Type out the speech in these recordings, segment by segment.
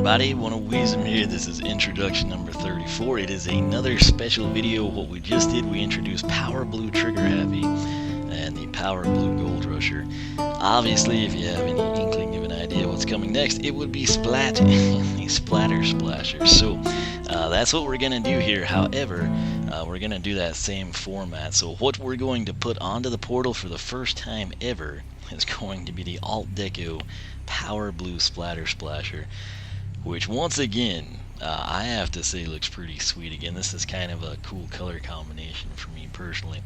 everybody, one of Weezem here. This is introduction number 34. It is another special video. What we just did, we introduced Power Blue Trigger Happy and the Power Blue Gold Rusher. Obviously, if you have any inkling of an idea what's coming next, it would be Splat and the Splatter Splasher. So that's what we're going to do here. However, we're going to do that same format. So what we're going to put onto the portal for the first time ever is going to be the Alt Deco Power Blue Splatter Splasher, which once again I have to say looks pretty sweet. Again, this is kind of a cool color combination for me personally.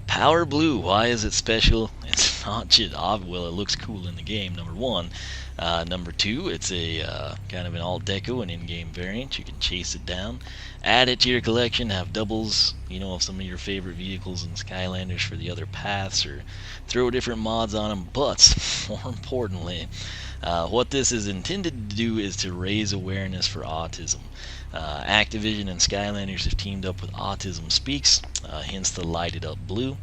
Power Blue, why is it special? It's not just well, it looks cool in the game, number one. Number two, it's a kind of an alt deco, an in-game variant. You can chase it down, add it to your collection, have doubles, you know, of some of your favorite vehicles in Skylanders for the other paths, or throw different mods on them. But more importantly, what this is intended to do is to raise awareness for autism. Activision and Skylanders have teamed up with Autism Speaks, hence the lighted up blue,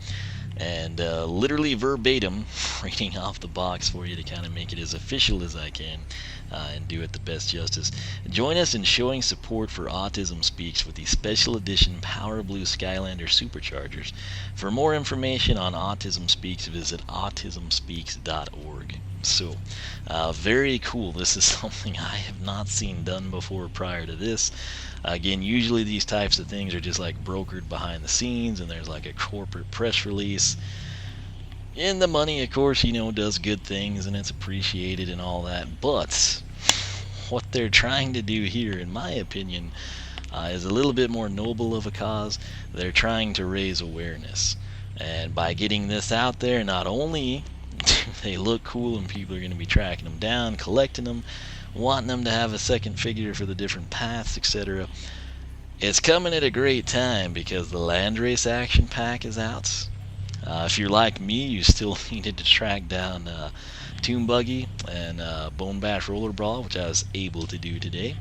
and literally verbatim reading off the box for you to kind of make it as official as I can and do it the best justice. Join us in showing support for Autism Speaks with the special edition Power Blue Skylander Superchargers. For more information on Autism Speaks, visit autismspeaks.org. So, very cool. This is something I have not seen done before prior to this. Again, usually these types of things are just like brokered behind the scenes, and there's like a corporate press release. And the money, of course, you know, does good things, and it's appreciated and all that. But what they're trying to do here, in my opinion, is a little bit more noble of a cause. They're trying to raise awareness. And by getting this out there, not only they look cool and people are going to be tracking them down, collecting them, wanting them to have a second figure for the different paths, etc. It's coming at a great time because the Land Race Action Pack is out. If you're like me, you still needed to track down Toon Buggy and Bone Bash Roller Brawl, which I was able to do today.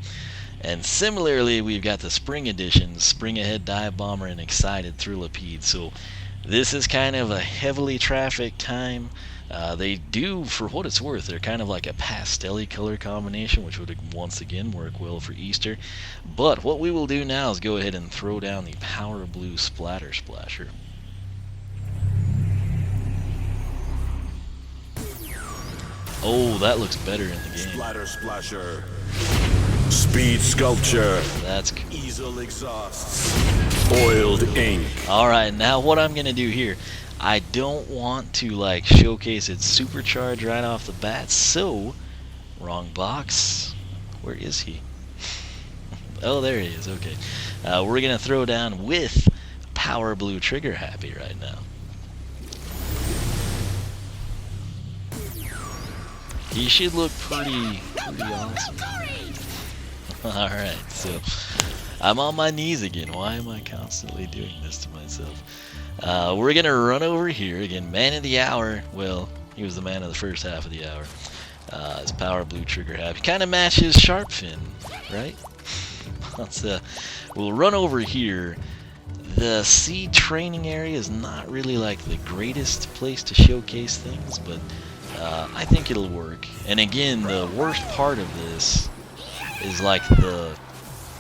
And similarly, we've got the Spring Editions, Spring Ahead Dive Bomber and Excited Thrillipede. So this is kind of a heavily trafficked time. They do, for what it's worth, they're kind of like a pastel-y color combination, which would once again work well for Easter. But what we will do now is go ahead and throw down the Power Blue Splatter Splasher. Oh, that looks better in the game. Splatter Splasher. Speed Sculpture. That's cool. Easel Exhausts. Oiled Ink. Alright, now what I'm going to do here, I don't want to like showcase its supercharge right off the bat, so wrong box. Where is he? Oh, there he is. Okay, we're gonna throw down with Power Blue Trigger Happy right now. He should look pretty awesome. All right, so I'm on my knees again. Why am I constantly doing this to myself? We're going to run over here. Again, man of the hour. Well, he was the man of the first half of the hour. It's Power Blue Trigger Happy. Kind of matches Sharp Fin, right? We'll run over here. The sea training area is not really like the greatest place to showcase things, but I think it'll work. And again, the worst part of this is like the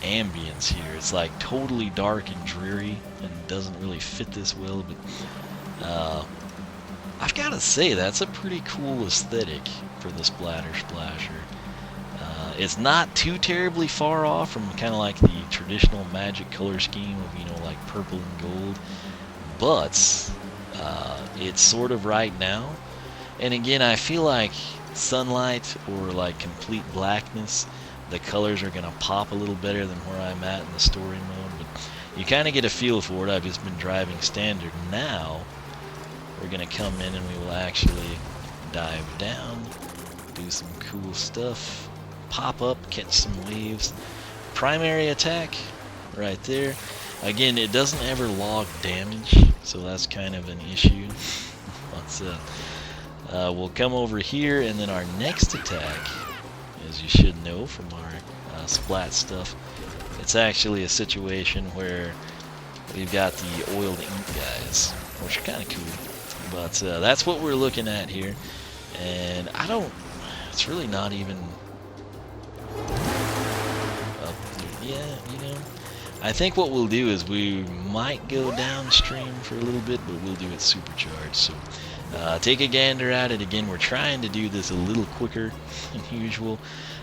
ambience here. It's like totally dark and dreary and doesn't really fit this well, but I've got to say that's a pretty cool aesthetic for the Splatter Splasher. It's not too terribly far off from kind of like the traditional Magic color scheme of, you know, like purple and gold, but it's sort of right now. And again, I feel like sunlight or like complete blackness, the colors are going to pop a little better than where I'm at in the story mode, but you kind of get a feel for it. I've just been driving standard. Now we're going to come in and we will actually dive down, do some cool stuff, pop up, catch some waves. Primary attack right there. Again, it doesn't ever log damage, so that's kind of an issue. We'll come over here, and then our next attack, as you should know from our splat stuff, it's actually a situation where we've got the oiled ink guys, which are kind of cool. But that's what we're looking at here, and it's really not even yeah, I think what we'll do is we might go downstream for a little bit, but we'll do it supercharged. So take a gander at it. Again, we're trying to do this a little quicker than usual.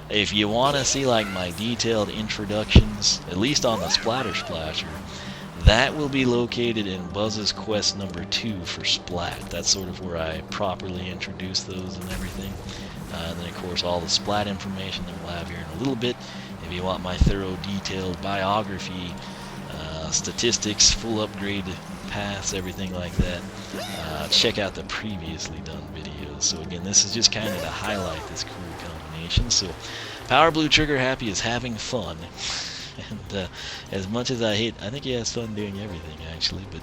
If you want to see like my detailed introductions, at least on the Splatter Splasher, that will be located in Buzz's quest number 2 for Splat. That's sort of where I properly introduce those and everything. And then of course all the Splat information that we'll have here in a little bit. If you want my thorough detailed biography, statistics, full upgrade paths, everything like that, check out the previously done videos. So again, this is just kind of to highlight this cool combination. So Power Blue Trigger Happy is having fun. And as much as I think he has fun doing everything actually, but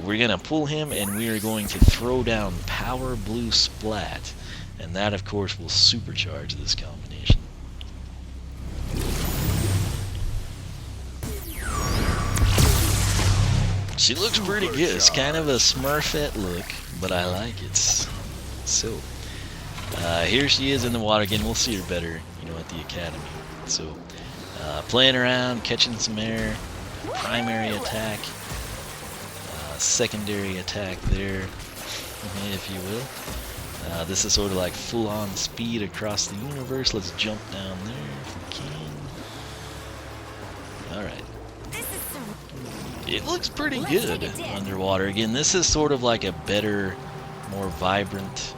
we're going to pull him and we are going to throw down Power Blue Splat, and that of course will supercharge this combination. She looks pretty good. It's kind of a Smurfette look, but I like it. So here she is in the water again. We'll see her better, at the academy. So playing around, catching some air, primary attack, secondary attack there, if you will. This is sort of like full-on speed across the universe. Let's jump down there if we can. Alright. It looks pretty good underwater. Again, this is sort of like a better, more vibrant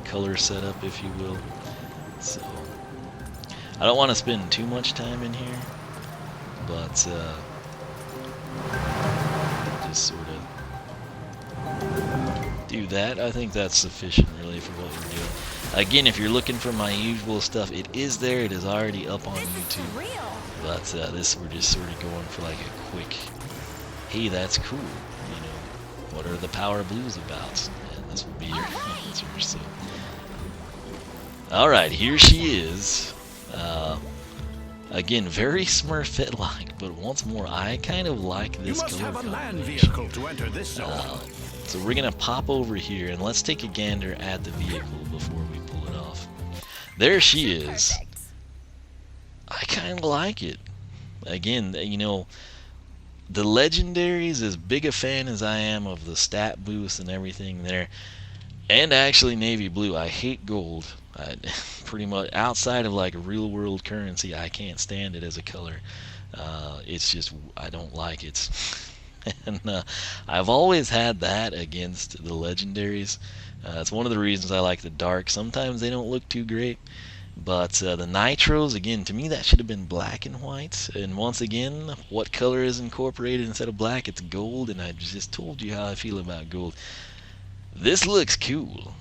color setup, if you will. So I don't want to spend too much time in here, but just sort of do that. I think that's sufficient really for what we're doing. Again, if you're looking for my usual stuff, it is there. It is already up on YouTube. But this, we're just sort of going for like a quick, hey, that's cool. What are the Power Blues about? And this will be your answer. So, all right, here she is. Again, very Smurfette-like, but once more, I kind of like this color combination. So we're gonna pop over here and let's take a gander at the vehicle before we pull it off. There she is. I kind of like it. Again, the legendaries, as big a fan as I am of the stat boost and everything there, and actually navy blue. I hate gold. Pretty much outside of like real world currency, I can't stand it as a color. It's just, I don't like it. And I've always had that against the legendaries. It's one of the reasons I like the dark. Sometimes they don't look too great. But the nitros, again, to me that should have been black and white. And once again, what color is incorporated instead of black? It's gold, and I just told you how I feel about gold. This looks cool.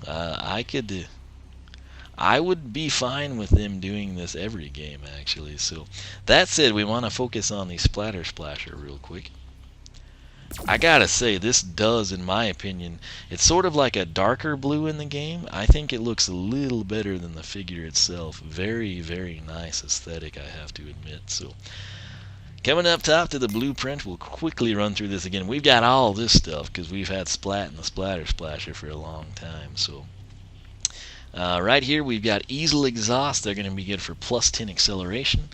I would be fine with them doing this every game, actually. So that said, we want to focus on the Splatter Splasher real quick. I gotta say, this does, in my opinion, it's sort of like a darker blue in the game. I think it looks a little better than the figure itself. Very, very nice aesthetic, I have to admit. So, coming up top to the blueprint, we'll quickly run through this again. We've got all this stuff because we've had Splat and the Splatter Splasher for a long time. So, right here we've got easel exhaust. They're going to be good for plus 10 acceleration.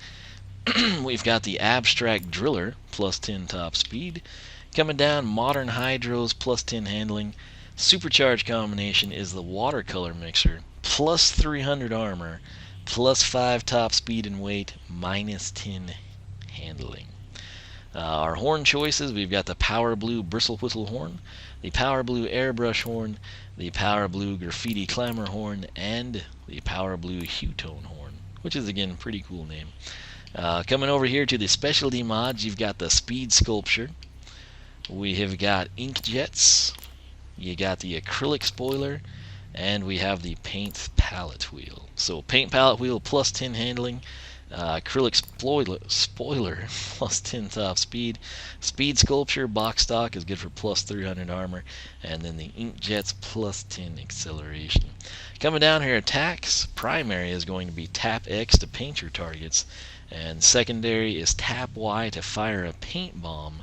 We've got the abstract driller, plus 10 top speed. Coming down, modern hydros, plus 10 handling. Supercharged combination is the watercolor mixer, plus 300 armor, plus 5 top speed and weight, minus 10 handling. Our horn choices, we've got the Power Blue Bristle Whistle horn, the Power Blue Airbrush horn, the Power Blue Graffiti Clamor horn, and the Power Blue Hue Tone horn, which is again a pretty cool name. Coming over here to the specialty mods, you've got the Speed Sculpture. We have got ink jets, you got the acrylic spoiler, and we have the paint palette wheel. So paint palette wheel plus 10 handling, acrylic spoiler plus 10 top speed, speed sculpture box stock is good for plus 300 armor, and then the ink jets plus 10 acceleration. Coming down here, attacks, primary is going to be tap X to paint your targets, and secondary is tap Y to fire a paint bomb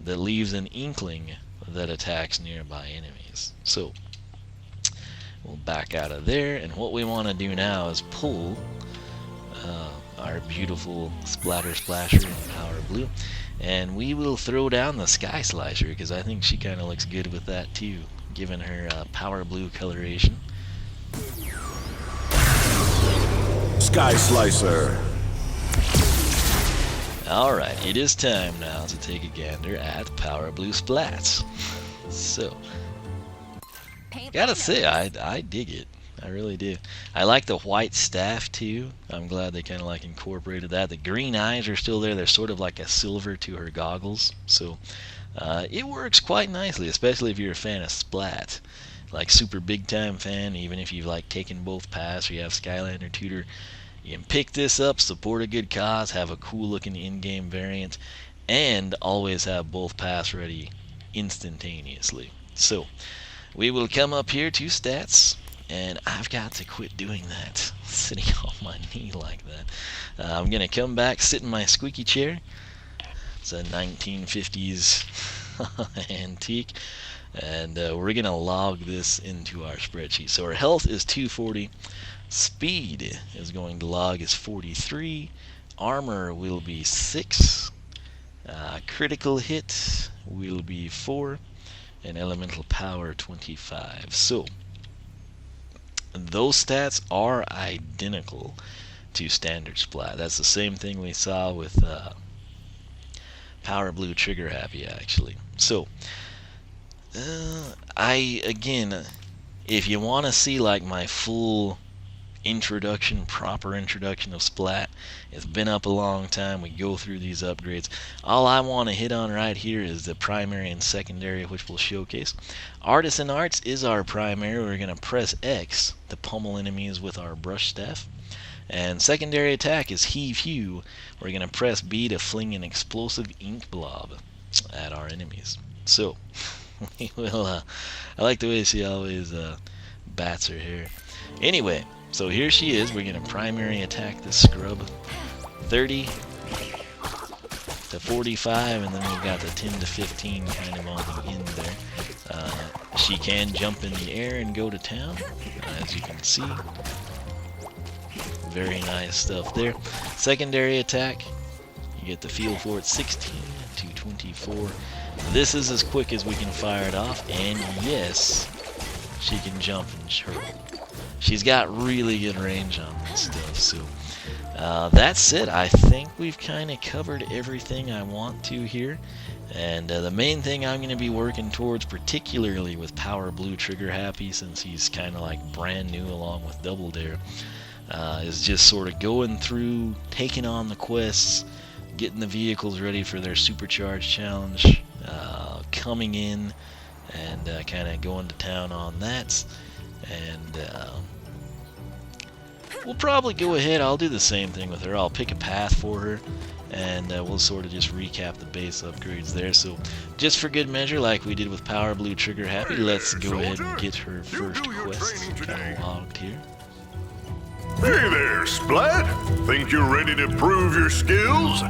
that leaves an inkling that attacks nearby enemies. So we'll back out of there, and what we want to do now is pull our beautiful Splatter Splasher in Power Blue. And we will throw down the Sky Slicer, because I think she kind of looks good with that too, given her Power Blue coloration. Sky Slicer. Alright, it is time now to take a gander at Power Blue Splats. So, gotta say, I dig it. I really do. I like the white staff too. I'm glad they kind of like incorporated that. The green eyes are still there. They're sort of like a silver to her goggles. So, it works quite nicely, especially if you're a fan of Splat. Like super big time fan, even if you've like taken both paths or you have Skylander tutor. You can pick this up, support a good cause, have a cool looking in-game variant, and always have both paths ready instantaneously. So, we will come up here to stats, and I've got to quit doing that, sitting on my knee like that. I'm going to come back, sit in my squeaky chair. It's a 1950s antique, and we're going to log this into our spreadsheet. So our health is 240. Speed is going to log as 43. Armor will be 6. Critical hit will be 4. And elemental power 25. So those stats are identical to standard Splat. That's the same thing we saw with Power Blue Trigger Happy, actually. So again, if you want to see like my full proper introduction of Splat, it's been up a long time. We go through these upgrades. All I want to hit on right here is the primary and secondary, which we'll showcase. Artisan Arts is our primary. We're going to press X to pummel enemies with our brush staff. And secondary attack is Heave Hew. We're going to press B to fling an explosive ink blob at our enemies. So, we will, I like the way she always bats her hair. Anyway, so here she is. We're going to primary attack this scrub. 30 to 45, and then we've got the 10 to 15 kind of on the end there. She can jump in the air and go to town, as you can see. Very nice stuff there. Secondary attack, you get the feel for it, 16 to 24. This is as quick as we can fire it off, and yes, she can jump and hurl. She's got really good range on this stuff. So that's it. I think we've kind of covered everything I want to here. And the main thing I'm going to be working towards, particularly with Power Blue Trigger Happy, since he's kind of like brand new along with Double Dare, is just sort of going through, taking on the quests, getting the vehicles ready for their Supercharged challenge, coming in and kind of going to town on that. And we'll probably go ahead, I'll do the same thing with her. I'll pick a path for her, and we'll sort of just recap the base upgrades there. So just for good measure, like we did with Power Blue Trigger Happy, let's go ahead and get her first quest kind of logged here. Hey there, Splat! Think you're ready to prove your skills?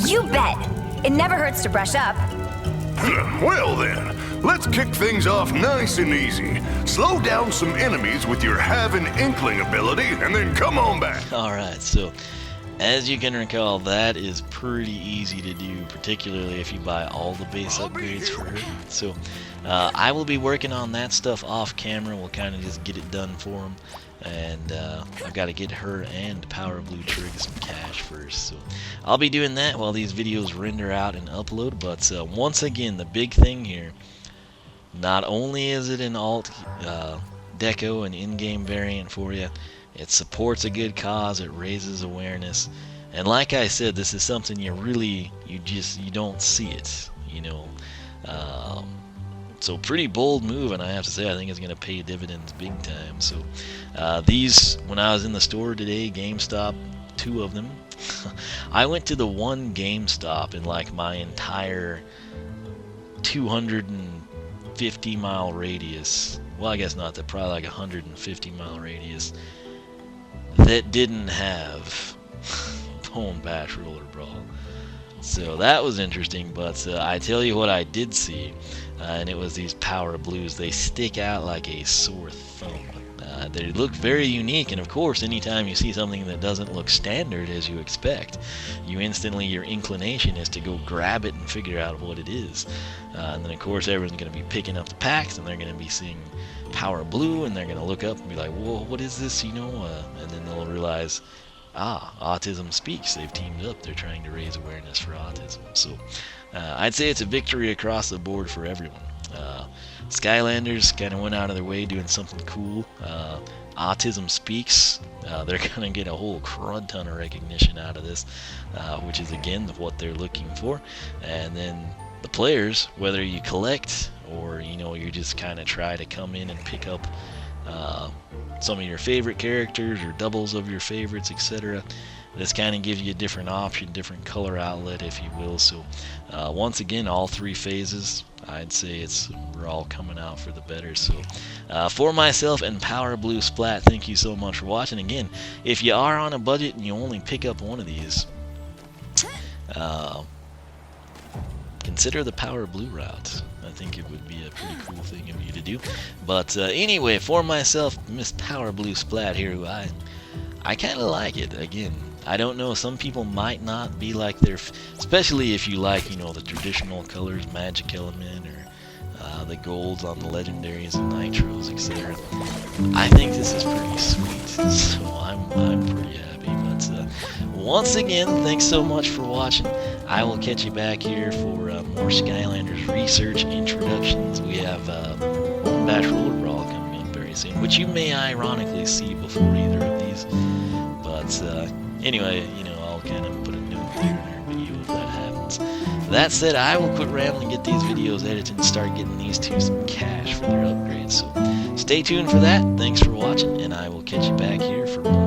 You bet! It never hurts to brush up. Well then, let's kick things off nice and easy. Slow down some enemies with your Have an Inkling ability, and then come on back. Alright, so as you can recall, that is pretty easy to do, particularly if you buy all the base upgrades for her. So I will be working on that stuff off camera. We'll kind of just get it done for them. And I've got to get her and Power Blue Trig some cash first. So I'll be doing that while these videos render out and upload. But once again, the big thing here, not only is it an alt deco and in-game variant for you, it supports a good cause, it raises awareness, and like I said, this is something you don't see it, you know. So pretty bold move, and I have to say I think it's going to pay dividends big time. So these, when I was in the store today, GameStop, 2 of them, I went to the one GameStop in like my entire 250 mile radius, well I guess not, that probably like 150 mile radius, that didn't have Bone Bash Roller Brawl. So that was interesting, but I tell you what I did see, and it was these Power Blues. They stick out like a sore thumb. They look very unique, and of course, anytime you see something that doesn't look standard as you expect, your inclination is to go grab it and figure out what it is. And then of course everyone's going to be picking up the packs, and they're going to be seeing Power Blue, and they're going to look up and be like, whoa, what is this, and then they'll realize, Autism Speaks. They've teamed up. They're trying to raise awareness for autism. So I'd say it's a victory across the board for everyone. Skylanders kind of went out of their way doing something cool. Autism Speaks. They're going to get a whole crud ton of recognition out of this, which is again what they're looking for. And then the players, whether you collect or you just kind of try to come in and pick up some of your favorite characters or doubles of your favorites, etc. This kind of gives you a different option, different color outlet, if you will. So once again, all three phases, I'd say we're all coming out for the better. So for myself and Power Blue Splat, thank you so much for watching. Again, if you are on a budget and you only pick up one of these, consider the Power Blue route. I think it would be a pretty cool thing of you to do. But anyway, for myself, Miss Power Blue Splat here, who I kind of like it. Again, I don't know, some people might not be like especially if you like, the traditional colors, magic element, or the golds on the legendaries and nitros, etc. I think this is pretty sweet, so I'm pretty happy. But once again, thanks so much for watching. I will catch you back here for more Skylanders research introductions. We have Bash Roller Brawl coming up very soon, which you may ironically see before either of these. But anyway, I'll kind of put a note there in our video if that happens. That said, I will quit rambling, get these videos edited, and start getting these two some cash for their upgrades. So stay tuned for that. Thanks for watching, and I will catch you back here for more